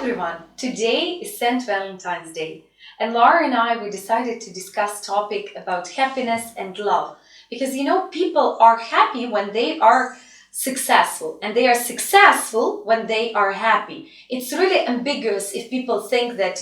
everyone! Today is St. Valentine's Day, and Laura and I, we decided to discuss topic about happiness and love. Because people are happy when they are successful, and they are successful when they are happy. It's really ambiguous if people think that,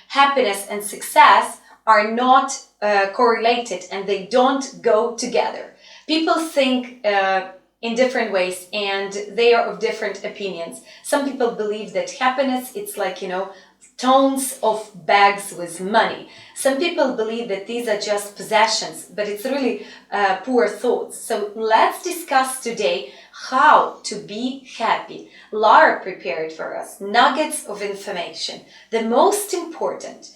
happiness and success are not correlated and they don't go together. People think in different ways, and they are of different opinions. Some people believe that happiness, it's like, tons of bags with money. Some people believe that these are just possessions, but it's really poor thoughts. So let's discuss today how to be happy. Laura prepared for us nuggets of information, the most important,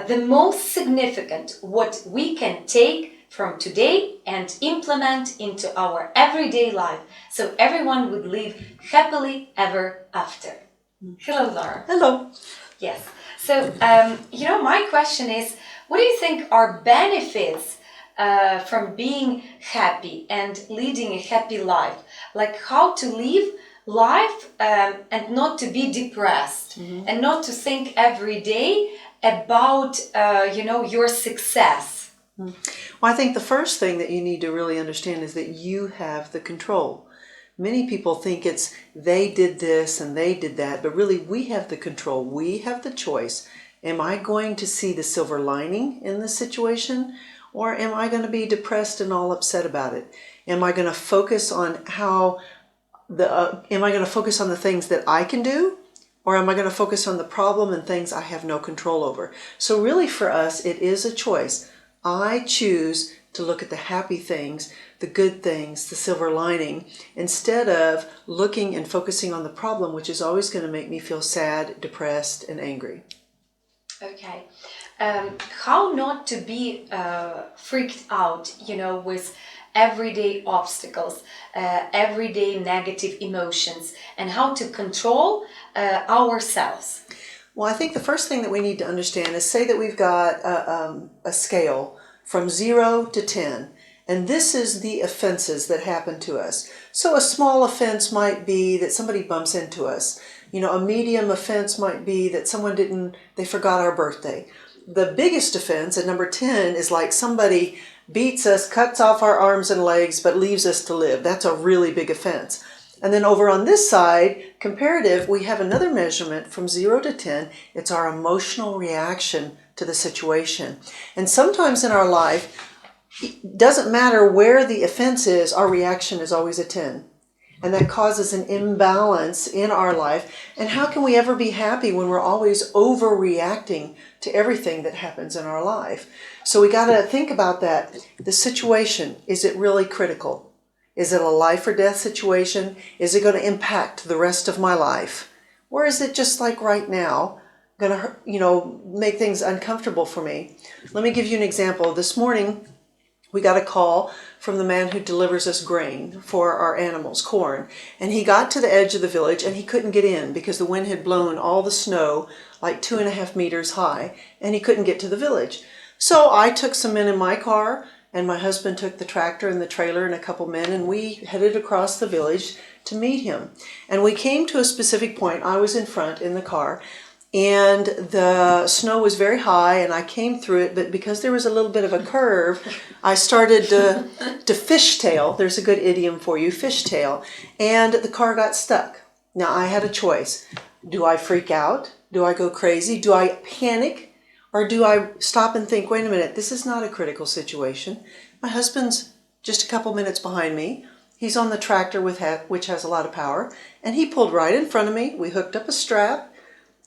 the most significant, what we can take from today and implement into our everyday life, so everyone would live happily ever after. Hello, Laura. Hello. Yes. So, my question is, what do you think are benefits from being happy and leading a happy life? Like how to live life and not to be depressed, and not to think every day about, your success. Well, I think the first thing that you need to really understand is that you have the control. Many people think it's they did this and they did that, but really we have the control. We have the choice. Am I going to see the silver lining in this situation, or am I going to be depressed and all upset about it? Am I going to focus on am I going to focus on the things that I can do, or am I going to focus on the problem and things I have no control over? So really for us, it is a choice. I choose to look at the happy things, the good things, the silver lining, instead of looking and focusing on the problem, which is always going to make me feel sad, depressed, and angry. Okay. How not to be freaked out, with everyday obstacles, everyday negative emotions, and how to control ourselves? Well, I think the first thing that we need to understand is, say that we've got a scale from 0 to 10, and this is the offenses that happen to us. So a small offense might be that somebody bumps into us. A medium offense might be that they forgot our birthday. The biggest offense at number 10 is like somebody beats us, cuts off our arms and legs, but leaves us to live. That's a really big offense. And then over on this side, comparative, we have another measurement from 0 to 10. It's our emotional reaction to the situation. And sometimes in our life, it doesn't matter where the offense is, our reaction is always a 10. And that causes an imbalance in our life. And how can we ever be happy when we're always overreacting to everything that happens in our life? So we got to think about that. The situation, is it really critical? Is it a life or death situation? Is it going to impact the rest of my life? Or is it just like right now, going to, make things uncomfortable for me? Let me give you an example. This morning, we got a call from the man who delivers us grain for our animals, corn. And he got to the edge of the village and he couldn't get in because the wind had blown all the snow like 2.5 meters high, and he couldn't get to the village. So I took some men in my car, and my husband took the tractor and the trailer and a couple men, and we headed across the village to meet him. And we came to a specific point. I was in front in the car, and the snow was very high, and I came through it, but because there was a little bit of a curve, I started to fishtail. There's a good idiom for you, fishtail, and the car got stuck. Now, I had a choice. Do I freak out? Do I go crazy? Do I panic? Or do I stop and think, wait a minute, this is not a critical situation. My husband's just a couple minutes behind me. He's on the tractor which has a lot of power, and he pulled right in front of me. We hooked up a strap,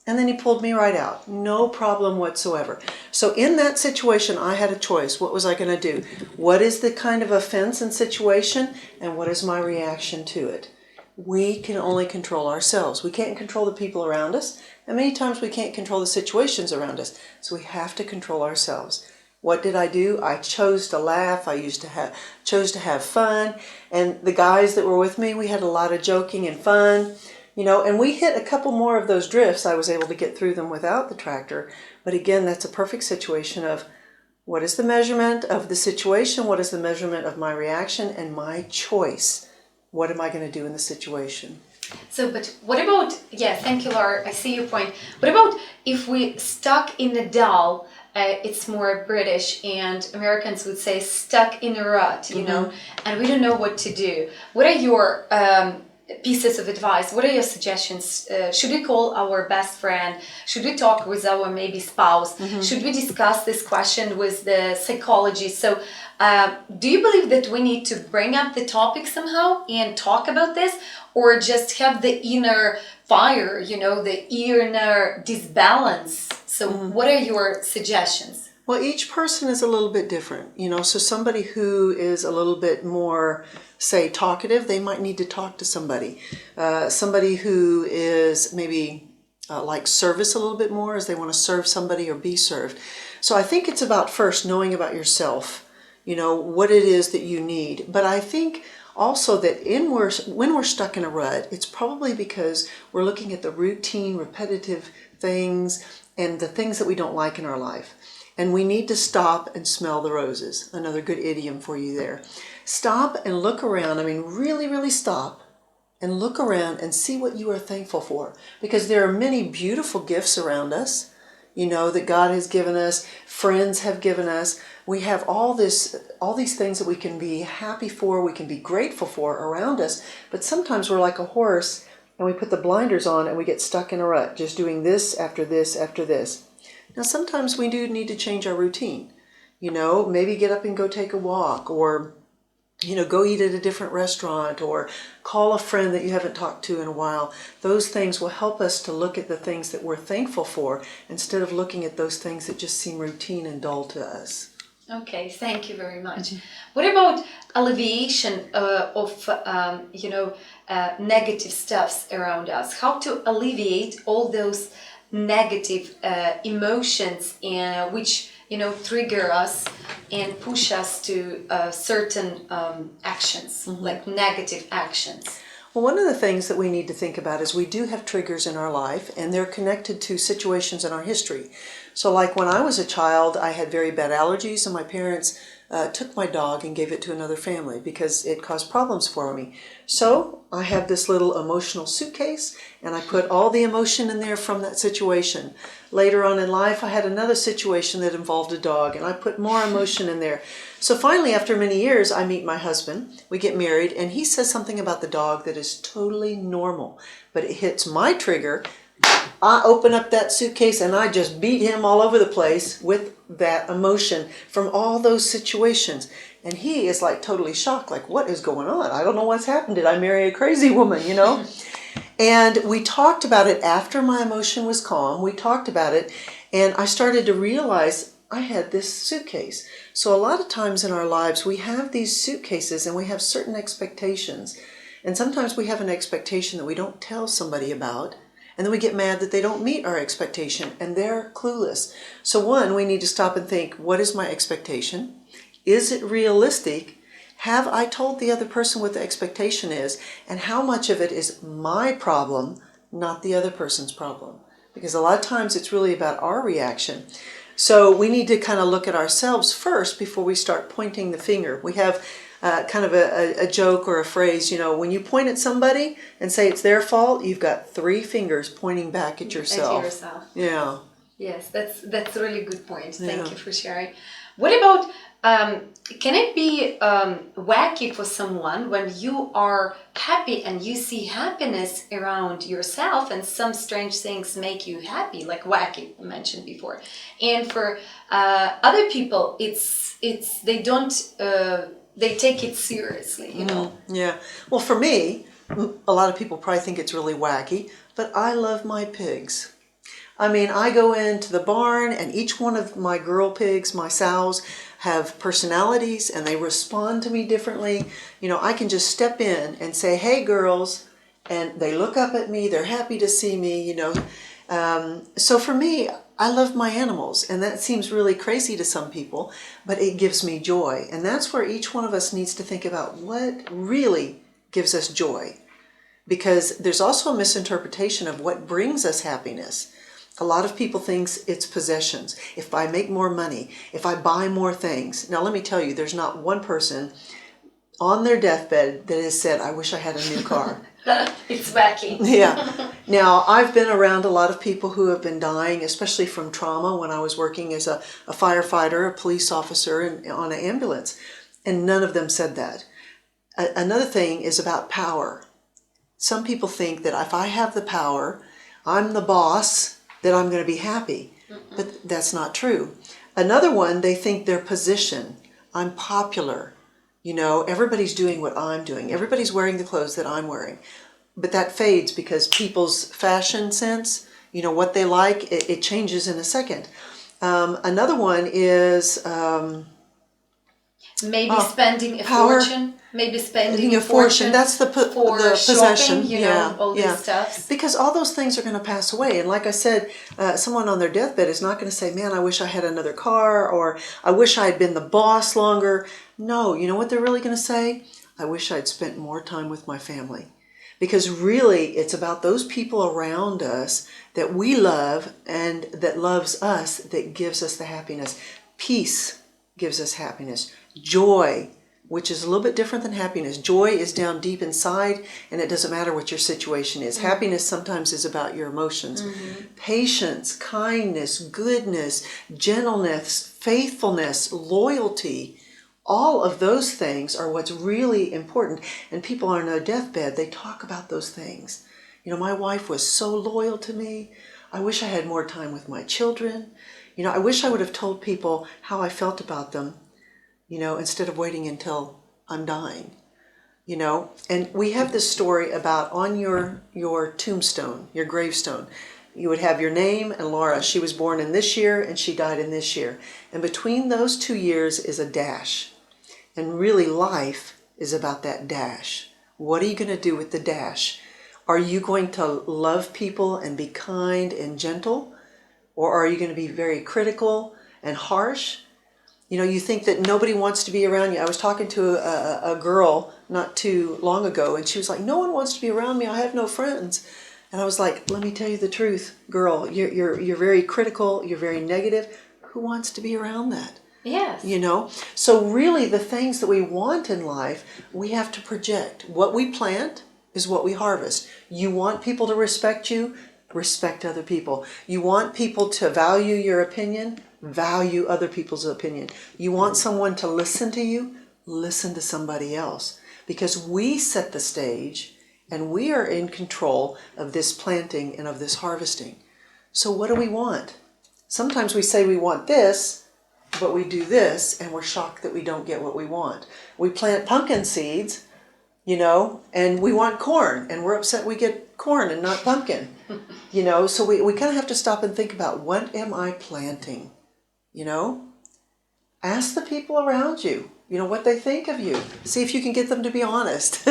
and then he pulled me right out. No problem whatsoever. So in that situation, I had a choice. What was I going to do? What is the kind of offense and situation, and what is my reaction to it? We can only control ourselves. We can't control the people around us, and many times we can't control the situations around us. So we have to control ourselves. What did I do? I chose to laugh. I chose to have fun. And the guys that were with me, we had a lot of joking and fun. And we hit a couple more of those drifts. I was able to get through them without the tractor. But again, that's a perfect situation of what is the measurement of the situation? What is the measurement of my reaction and my choice? What am I going to do in the situation? So, but what about, yeah, thank you, Laura. I see your point. What about if we stuck in a dull, it's more British, and Americans would say stuck in a rut, you know, and we don't know what to do. What are your pieces of advice? What are your suggestions? Should we call our best friend? Should we talk with our maybe spouse? Should we discuss this question with the psychologist? So, do you believe that we need to bring up the topic somehow and talk about this, or just have the inner fire, you know, the inner disbalance? So, what are your suggestions? Well, each person is a little bit different, you know, so somebody who is a little bit more, say, talkative, they might need to talk to somebody. Somebody who is maybe like service a little bit more, as they want to serve somebody or be served. So I think it's about first knowing about yourself, you know, what it is that you need. But I think also that when we're stuck in a rut, it's probably because we're looking at the routine, repetitive things and the things that we don't like in our life. And we need to stop and smell the roses. Another good idiom for you there. Stop and look around. I mean, really, really stop and look around and see what you are thankful for. Because there are many beautiful gifts around us, you know, that God has given us, friends have given us. We have all these things that we can be happy for, we can be grateful for around us. But sometimes we're like a horse and we put the blinders on and we get stuck in a rut, just doing this after this after this. Now, sometimes we do need to change our routine, you know, maybe get up and go take a walk, or, you know, go eat at a different restaurant, or call a friend that you haven't talked to in a while. Those things will help us to look at the things that we're thankful for instead of looking at those things that just seem routine and dull to us. Okay, thank you very much. What about alleviation of, you know, negative stuffs around us? How to alleviate all those negative emotions which, you know, trigger us and push us to certain actions, like negative actions? Well, one of the things that we need to think about is we do have triggers in our life, and they're connected to situations in our history. So like when I was a child, I had very bad allergies, and my parents took my dog and gave it to another family because it caused problems for me. So I have this little emotional suitcase, and I put all the emotion in there from that situation. Later on in life, I had another situation that involved a dog, and I put more emotion in there. So finally, after many years, I meet my husband, we get married, and he says something about the dog that is totally normal, but it hits my trigger. I open up that suitcase and I just beat him all over the place with that emotion from all those situations. And he is like totally shocked, like, what is going on? I don't know what's happened. Did I marry a crazy woman, you know? And we talked about it after my emotion was calm. We talked about it, and I started to realize I had this suitcase. So a lot of times in our lives, we have these suitcases and we have certain expectations. And sometimes we have an expectation that we don't tell somebody about. And then we get mad that they don't meet our expectation, and they're clueless. So one, we need to stop and think, what is my expectation? Is it realistic? Have I told the other person what the expectation is? And how much of it is my problem, not the other person's problem? Because a lot of times it's really about our reaction. So we need to kind of look at ourselves first before we start pointing the finger. We have kind of a joke or a phrase, you know, when you point at somebody and say it's their fault, you've got 3 fingers pointing back at yourself. At yourself. Yeah. Yes, that's a really good point. Thank Yeah. you for sharing. What about, can it be wacky for someone when you are happy and you see happiness around yourself, and some strange things make you happy, like wacky, I mentioned before. And for other people, it's they don't, they take it seriously, you know? Yeah. Well, for me, a lot of people probably think it's really wacky, but I love my pigs. I mean, I go into the barn and each one of my girl pigs, my sows, have personalities and they respond to me differently. You know, I can just step in and say, hey girls, and they look up at me, they're happy to see me, you know. So for me, I love my animals, and that seems really crazy to some people, but it gives me joy. And that's where each one of us needs to think about what really gives us joy. Because there's also a misinterpretation of what brings us happiness. A lot of people think it's possessions. If I make more money, if I buy more things. Now let me tell you, there's not one person on their deathbed that has said, I wish I had a new car. It's wacky. Yeah. Now, I've been around a lot of people who have been dying, especially from trauma when I was working as a firefighter, a police officer, and on an ambulance. And none of them said that. Another thing is about power. Some people think that if I have the power, I'm the boss, that I'm going to be happy. But that's not true. Another one, they think their position. I'm popular. You know, everybody's doing what I'm doing. Everybody's wearing the clothes that I'm wearing. But that fades because people's fashion sense, you know, what they like, it changes in a second. Another one is... maybe spending a power. Fortune. Maybe spending a fortune. fortune. That's the possession. Shopping, you know, all these stuff. Because all those things are going to pass away. And like I said, someone on their deathbed is not going to say, man, I wish I had another car, or I wish I had been the boss longer. No, you know what they're really going to say? I wish I'd spent more time with my family. Because really, it's about those people around us that we love and that loves us that gives us the happiness. Peace gives us happiness. Joy, which is a little bit different than happiness. Joy is down deep inside, and it doesn't matter what your situation is. Mm-hmm. Happiness sometimes is about your emotions. Mm-hmm. Patience, kindness, goodness, gentleness, faithfulness, loyalty. All of those things are what's really important. And people on their deathbed, they talk about those things. You know, my wife was so loyal to me. I wish I had more time with my children. You know, I wish I would have told people how I felt about them, you know, instead of waiting until I'm dying. You know, and we have this story about on your tombstone, your gravestone, you would have your name and Laura. She was born in this year and she died in this year. And between those 2 years is a dash. And really life is about that dash. What are you going to do with the dash? Are you going to love people and be kind and gentle? Or are you going to be very critical and harsh? You know, you think that nobody wants to be around you. I was talking to a girl not too long ago, and she was like, no one wants to be around me. I have no friends. And I was like, let me tell you the truth, girl. You're very critical. You're very negative. Who wants to be around that? Yes. You know? So really the things that we want in life, we have to project. What we plant is what we harvest. You want people to respect you, respect other people. You want people to value your opinion, value other people's opinion. You want someone to listen to you, listen to somebody else. Because we set the stage and we are in control of this planting and of this harvesting. So what do we want? Sometimes we say we want this, but we do this and we're shocked that we don't get what we want. We plant pumpkin seeds, you know, and we want corn, and we're upset we get corn and not pumpkin. You know, so we kind of have to stop and think about, what am I planting? You know, ask the people around you, you know, what they think of you. See if you can get them to be honest,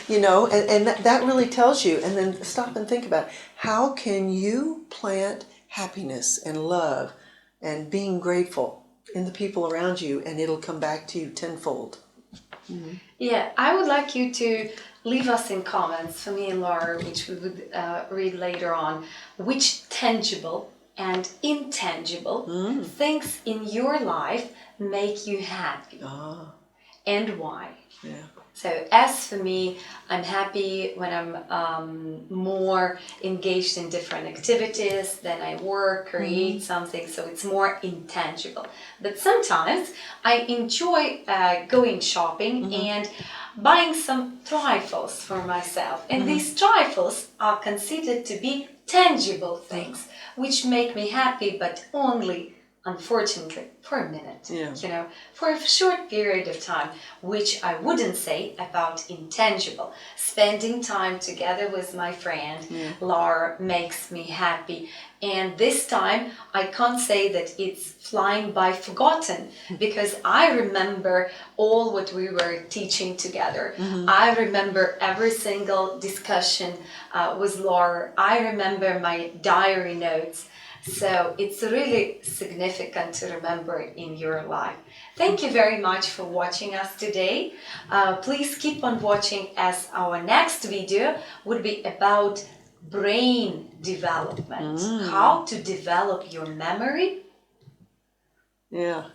you know, and that really tells you. And then stop and think about, how can you plant happiness and love and being grateful in the people around you, and it'll come back to you tenfold. Mm-hmm. Yeah, I would like you to leave us in comments, for me and Laura, which we would read later on, which tangible and intangible things in your life make you happy, and why. Yeah. So as for me, I'm happy when I'm more engaged in different activities, then I work, create something, so it's more intangible. But sometimes I enjoy going shopping and buying some trifles for myself. And these trifles are considered to be tangible things, which make me happy, but only, unfortunately, for a minute, you know, for a short period of time, which I wouldn't say about intangible. Spending time together with my friend Laura makes me happy. And this time I can't say that it's flying by forgotten, because I remember all what we were teaching together. I remember every single discussion with Laura. I remember my diary notes. So it's really significant to remember in your life. Thank you very much for watching us today. Please keep on watching, as our next video would be about brain development. How to develop your memory. Yeah.